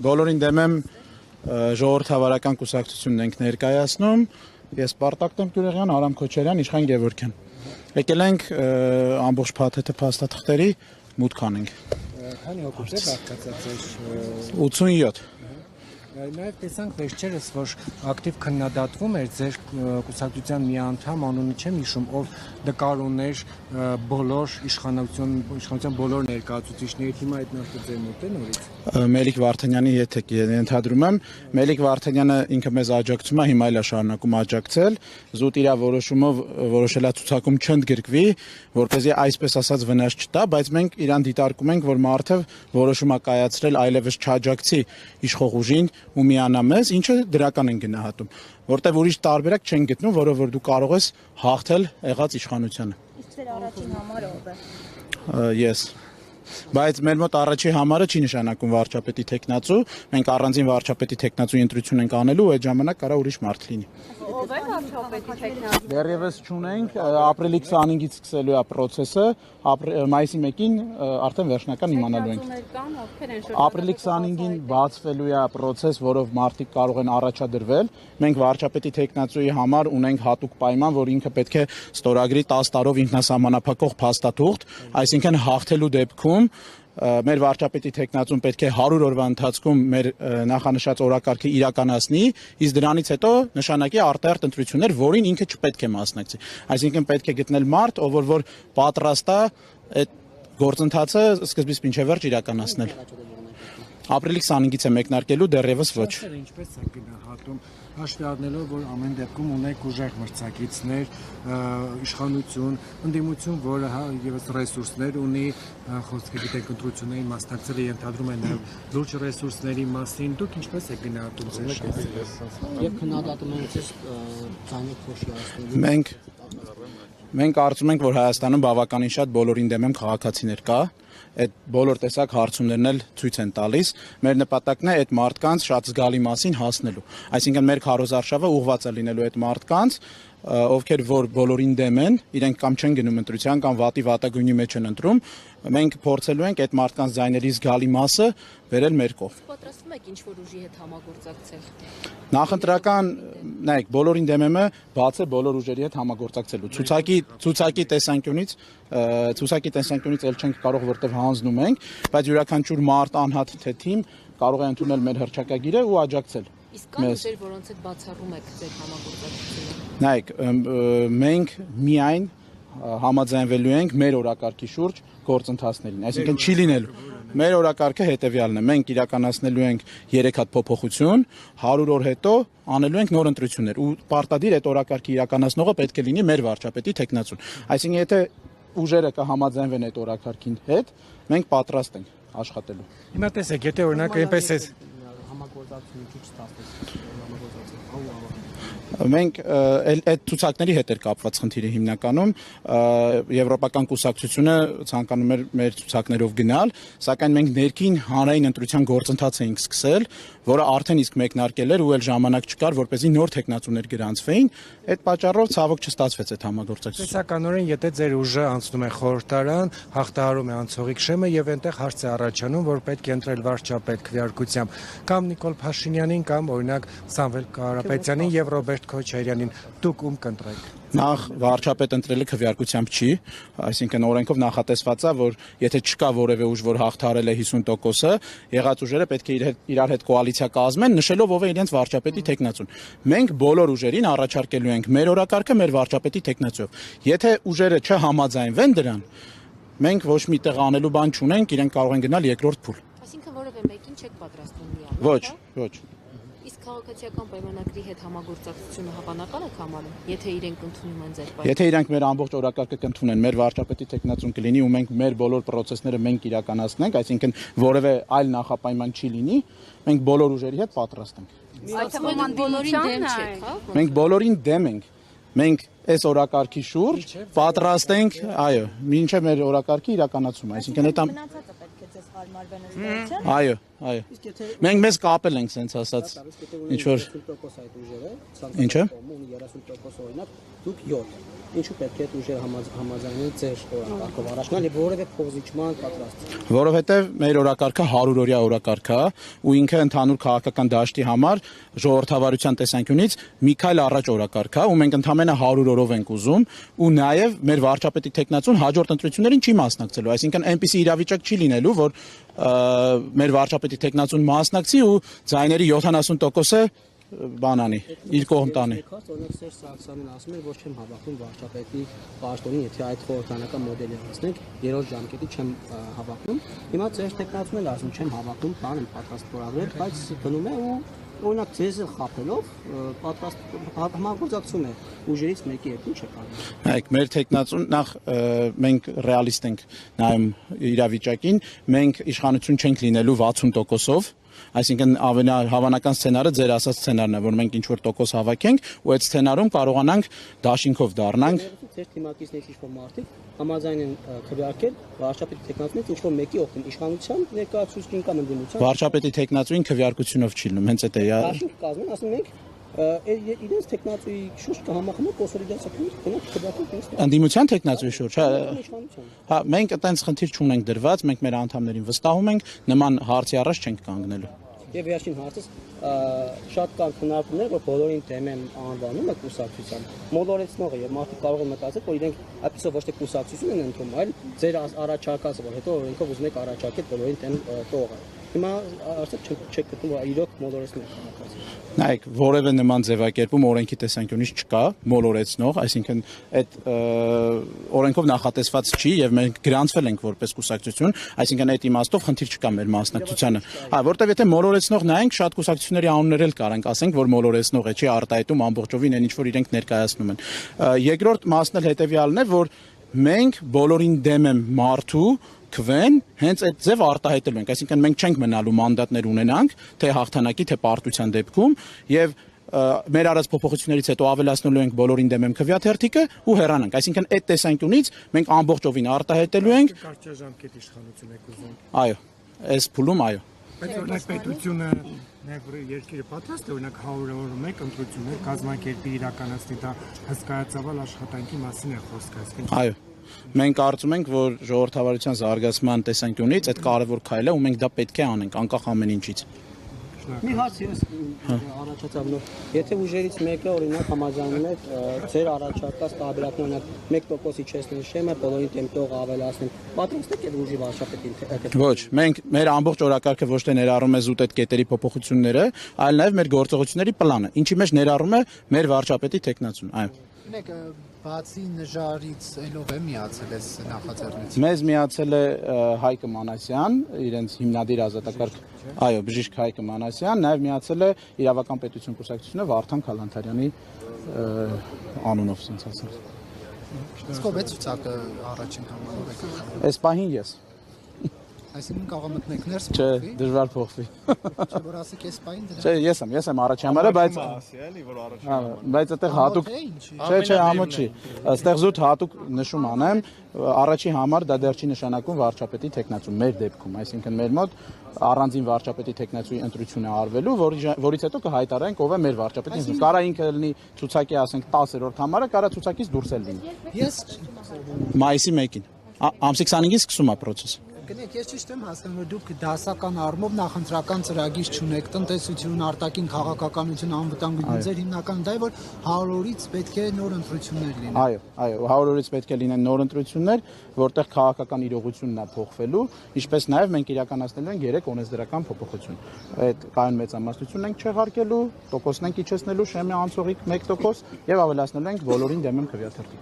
բոլորին դեմ եմ ժողովրդավարական կուսակցությունն ենք ներկայացնում, ես Պարտակ Տեմքյուրեղյան, Արամ Քոչարյան, Իշխան Գևորգյան։ Եկել ենք ամբողջ փաթեթը փաստաթղթերի մուտք անենք։ Քանի հոգուց է բաղկացած 87։ Նաև տեսանք վերջերս, որ ակտիվ քննադատվում էր ձեր կուսակցության մի անդամ, անունը չեմ հիշում, ով նկարուներ բոլոր իշխանության բոլոր ներկայացուցիչների, հիմա այդ նախը ձեր մոտ է նորից։ Մելիք Վարդանյանի հետ ենթադրում եմ, Մելիք Վարդանյանը ինքը մեզ աջակցում է, հիմա էլ է շարունակում աջակցել, զուտ իր որոշումով որոշել է ցուցակում չընդգրկվի, որպեսզի այսպես ասած վնաս չտա, բայց մենք իրան դիտարկում ենք, որ մարդը որոշում է կայացրել այլևս չաջակցի իշխող ուժին ու միանա մեզ, ինչը դրական են գնահատում, որտեղ ուրիշ տարբերակ չեն գտնում, որով որ դու կարող ես հաղթել եղած իշխանությանը։ Իսկ ձեր առաջին համարը ով է։ Ես։ Բայց մեր մոտ առաջի համարը չի նշանակում վարչապետի տեխնացու, մենք առանձին վարչապետի տեխնացուի ընտրություն ենք անելու, այդ ժամանակ կարա ուրիշ մարդ լինի։ Ով է վարչապետի տեխնացու։ Դեռևս չունենք, ապրիլի 25-ից սկսելու է process-ը, մայիսի 1-ին արդեն վերջնական իմանալու ենք։ Ապրիլի 25-ին բացվելու է process, որով մարդիկ կարող են առաջադրվել։ Մենք վարչապետի տեխնացուի համար ունենք հատուկ պայման, որ ինքը պետք է ստորագրի 10 տարով ինքնասահմանափակող փաստաթուղթ, այսինքն հաղթելու դեպքում մեր վարչապետի տեխնացուն պետք է 100 օրվա ընթացքում մեր նախանշած օրակարգը իրականացնի, իսկ դրանից հետո նշանակի արտահերթ ընտրություններ, որին ինքը չպետք է մասնակցի։ Այսինքն պետք է գտնել մարդ, ով որ պատրաստ է այդ գործընթացը սկզբից մինչև վերջ իրականացնել։ Ապրիլի 25-ից է մեկնարկելու, դեռևս ոչ։ Ինչպես է գնահատում, հաշվի առնելով, որ ամեն դեպքում ունեք ուժեղ մրցակիցներ, իշխանություն, ընդդիմություն, որը ևս ռեսուրսներ ունի, խոսքը գիտեք ընտրություններին մասնակցել է, ենթադրում են նաև լուրջ ռեսուրսների մասին, դուք ինչպես եք գնահատում ձեր շանսերը։ Եվ քննադատում են ձեզ ցանի փոշի ասնելու։ Մենք կարծում ենք, որ Հայաստանում բավականին շատ բոլորին դեմ եմ քաղաքացիներ կա, այդ բոլոր տեսակ հարցումներն էլ ցույց են տալիս, մեր նպատակն է այդ մարդկանց շատ զգալի մասին հասնելու, այսինքն մեր քարոզարշավը ուղղված է լինելու այդ մարդկանց, ովքեր որ բոլորին դեմ են, իրենք կամ չեն գնում ընտրության կամ վատի վատագույնի մեջ են ընտրում, մենք փորձելու ենք այդ մարդկանց ձայների զգալի մասը վերել մեր կողմ։ Պատրաստվում եք ինչ-որ ուժի հետ համագործակցել։ Նախընտրական, նայեք, բոլորին դեմ եմ բաց է բոլոր ուժերի հետ համագործակցելու։ Ցուցակի տեսանկյունից էլ չենք կարող, որտեղ հանձնում ենք, բայց յուրաքանչյուր մարդ անհատ թե թիմ կարող է ընդունել մեր հռչակագիրը ու աջակցել։ Իսկ կան ուժեր, որոնց հետ բացառում եք ձեր համագործակցությունը։ Նայեք, մենք միայն համաձայնվելու ենք մեր օրակարգի շուրջ գործընթացներին, այսինքն չի լինելու։ Մեր օրակարգը հետևյալն է, մենք իրականացնելու ենք 3 հատ փոփոխություն, 100 օր հետո անելու ենք նոր ընտրություններ ու պարտադիր այդ օրակարգի իրականացնողը պետք է լինի մեր վարչապետի տեխնացուն։ Այսինքն եթե ուժերը կհամաձայնվեն այդ օրակարգին հետ, մենք պատրաստ ենք աշխատելու։ Հիմա տեսեք, եթե օրինակ այնպես է համագործակցություն չի ստացվում։ Մենք այդ ցուցակների հետ էր կապված խնդիրը հիմնականում եվրոպական կուսակցությունը ցանկանում էր մեր ցուցակներով գնալ, սակայն մենք ներքին հանրային ընտրության գործընթաց էինք սկսել, որը արդեն իսկ մեկնարկել էր ու էլ ժամանակ չկար, որպեսզի նոր տեխնացուներ գրանցվեին, այդ պատճառով ցավոք չստացվեց այդ համագործակցությունը։ Տեսականորեն, եթե ձեր ուժը անցնում է խորհրդարան, հաղթահարում է անցողիկ շեմը եւ այնտեղ հարց է առաջանում, որ պետք է ընտրել վարչապետ քվեարկությամբ կամ Նիկոլ Փաշինյանին կամ օրինակ Սամվել Կարապետյանին եւ Ռոբերտ Քոչարյանին, դուք ում կընտրեք։ Նախ վարչապետ ընտրելը քվեարկությամբ չի, այսինքն օրենքով նախատեսված է, որ եթե չկա որևէ ուժ, որ հաղթահարել է 50%-ը, եղած ուժերը պետք է իրար հետ կոալիցիա կազմեն, նշելով ով է իրենց վարչապետի տեխնացուն։ Մենք բոլոր ուժերին առաջարկելու ենք մեր օրակարգը մեր վարչապետի տեխնացիով։ Եթե ուժերը չհամաձայնվեն դրան, մենք ոչ մի տեղ անելու բան չունենք, իրենք կարող են գնալ երկրորդ փուլ։ Այսինքն որևէ մեկին չեք պատրաստվում միանալ։ Ոչ, ոչ։ Իսկ քաղաքացիական պայմանագրի հետ համագործակցությունը հավանական է համարում, եթե իրենք ընդունում են ձեր պայմանները։ Եթե իրենք մեր ամբողջ օրակարգը կընդունեն, մեր վարչապետի տեխնացուն կլինի ու մենք մեր բոլոր process-ները մենք իրականացնենք, այսինքն որևէ այլ նախապայման չի լինի, մենք բոլոր ուժերի հետ պատրաստ ենք։ Այսինքն բոլորին դեմ չեք, հա։ Մենք բոլորին դեմ ենք։ Մենք այս օրակարգի շուրջ պատրաստ ենք, այո, մինչև մեր օրակարգի իրականացումը, այսինքն այդ մնացածը պետք է ձեզ հարմարվեն ըստ էության։ այո, այո։ Մենք մեզ կապել ենք սենց ասած ինչ որ 30% այդ ուժերը, Ինչը։ ունի 30% օրինակ, դուք 7։ ինչու պետք է այդ ուժերը համաձայնեն ձեր օրակարգով առաջ գնալ եւ որևէ փոխզիջման պատրաստ։ Որովհետև մեր օրակարգը 100-օրյա օրակարգ է ու ինքը ընդհանուր քաղաքական դաշտի համար ժողովրդավարության տեսանկյունից մի քայլ առաջ օրակարգ է ու մենք ընդամենը 100 օրով ենք ուզում ու նաև մեր վարչապետի տեխնացուն հաջորդ ընտրություններին չի մասնակցելու, այսինքն այնպիսի իրավիճակ չի լինելու, որ մեր վարչապետի տեխնացուն մասնակցի ու ձայների 70%-ը բանանի, իր կողմ տանի։ Օրինակ Սերժ Սարգսյանն ասում էր, որ չեմ հավատում վարչապետի պաշտոնին, եթե այդ խորհրդանական մոդելի անցնենք, երրորդ ժամկետի չեմ հավատում։ Հիմա Սերժ Տեխնացուն էլ ասում չեմ հավատում, բան եմ պատրաստ որագրել, բայց գնում է ու օրինակ ձեզ խափելով պատրաստ համագործակցում է ուժերից մեկի հետ, ինչ է կանում։ Հայք մեր տեխնացուն նախ մենք ռեալիստ ենք նայում իրավիճակին, մենք իշխանություն չենք լինելու 60%-ով, այսինքն հավանական սցենարը ձեր ասած սցենարն է, որ մենք ինչ որ տոկոս հավաքենք ու այդ սցենարում կարողանանք դաշինքով դառնանք։ Ձեր թիմակիցներից ինչ-որ մարդիկ համաձայն են քվեարկել վարչապետի տեխնացուից ինչ-որ մեկի օգտին իշխանության ներկայացուցիչին կամ ընդդիմության։ Վարչապետի տեխնացուին քվեարկությունով չի լինում, հենց այդ է։ Դաշինք կազմեն, ասում ենք իրենց տեխնացուի շուրջ կհամախմբը կոնսոլիդացիա գնանք քվեարկենք։ Ընդդիմության տեխնացուի շուրջ, հա, մենք այտենց խնդիր չունենք դրված, մենք մեր անդամներին վստահում ենք, նման հարցի առաջ չենք կանգնելու։ Եվ վերջին հարցս շատ կան քննարկումներ, որ բոլորին դեմ եմ անվանում է կուսակցության մոլորեցնողը եւ մարդիկ կարող են մտածել, որ իրենք այդպեսով ոչ թե կուսակցություն են ընդունում, այլ ձեր առաջարկածը, որ հետո օրենքով ուզում եք առաջարկել բոլորին դեմ տողը։ Հիմա արդյոք չեք գտնում իրոք մոլորեցնող քաղաքացի։ Նայեք, որևէ նման ձևակերպում օրենքի տեսանկյունից չկա, մոլորեցնող, այսինքն այդ օրենքով նախատեսված չի եւ մենք գրանցվել ենք որպես կուսակցություն, այսինքն այդ իմաստով խնդիր չկա մեր մասնակցությանը։ Հա, որտեվ եթե մոլորեցնող նայենք, շատ կուսակցությունների անուններ էլ կարանք ասենք, որ մոլորեցնող է, չի արտահայտում ամբողջովին այն ինչ որ իրենք ներկայացնում են։ Երկրորդ մասն էլ հետեւյալն է, որ մենք բոլորին դեմ եմ մարդու քվեն հենց այդ ձև արտահայտելու ենք, այսինքն մենք չենք մնալու մանդատներ ունենանք, թե հաղթանակի, թե պարտության դեպքում եւ մեր արած փոփոխություններից հետո ավելացնելու ենք բոլորին դեմ եմ քվեաթերթիկը ու հեռանանք, այսինքն այդ տեսանկյունից մենք ամբողջովին արտահայտելու ենք կարճաժամկետ իշխանություն եք ուզում։ Այո, այս փուլում այո։ Բայց օրինակ պետությունը երկիրը պատրաստ է օրինակ 100 օր մեկ ընտրություններ կազմակերպի իրականացնի, դա հսկայածավալ աշխատանքի մասին է խոսքը։ Այո։ Մենք կարծում ենք, որ ժողովրդավարության զարգացման տեսանկյունից այդ կարևոր քայլ է ու մենք դա պետք է անենք, անկախ ամեն ինչից։ Մի հարց ես առաջացավ նոր։ Եթե ուժերից մեկը օրինակ համաձայնում է ձեր առաջարկած տարբերակն օրինակ 1% իջեցնել շեմը, բոլորին դեմ տող ավելացնել, պատրաստ եք այդ ուժի վարչապետին։ Ոչ, մենք մեր ամբողջ օրակարգը ոչ թե ներառում է զուտ այդ կետերի փոփոխությունները, այլ նաև մեր գործողությունների պլանը, ինչի մեջ ներառում է մեր վարչապետի տեխնացուն, այո։ Ունեք բացի նժարից ելով է միացել այս նախաձեռնից։ Մեզ միացել է Հայկ Մանասյան, իրենց հիմնադիր ազատակարգ, այո, բժիշկ Հայկ Մանասյան, նաև միացել է Իրավական պետություն կուսակցությունը Վարդան Քալանթարյանի անունով, ասենց ասած։ Իսկ ով է ցուցակը առաջին համարով եք։ Այս պահին ես։ Այսինքն կարող մտնեք ներս։ Չէ, դժվար փոխվի։ Չէ, որ ասեք այս պահին դրա։ Չէ, ես եմ առաջի համարը, բայց բայց այդտեղ հատուկ Չէ, ամո չի։ Այստեղ զուտ հատուկ նշում անեմ, առաջի համար դա դեռ չի նշանակում վարչապետի տեխնացու մեր դեպքում, այսինքն մեր մոտ առանձին վարչապետի տեխնացուի ընտրություն է արվելու, որից հետո կհայտարարենք ով է մեր վարչապետին։ Կարա ինքը լինի ցուցակի, ասենք 10-րդ համարը, կարա ցուցակից դուրս էլ լինի։ Ես Մայիսի 1-ին։ Ամսի 25-ին սկսում է process-ը։ Գնեք, ես ճիշտ եմ հասկանում, որ դուք դասական առումով նախընտրական ծրագիր չունեք, տնտեսություն, արտաքին քաղաքականություն, անվտանգություն, ձեր հիմնական դա է, որ 100 օրից պետք է նոր ընտրություններ լինեն։ Այո, 100 օրից պետք է լինեն նոր ընտրություններ, որտեղ քաղաքական իրողությունն է փոխվելու, ինչպես նաև մենք իրականացնելու ենք 3 օրենսդրական փոփոխություն։ Այդ կայուն մեծամասնությունն ենք չեղարկելու, տոկոսն ենք իջեցնելու շեմի անցողիկ 1% եւ ավելացնելու ենք բոլորին դեմ եմ քվեաթերթիկը։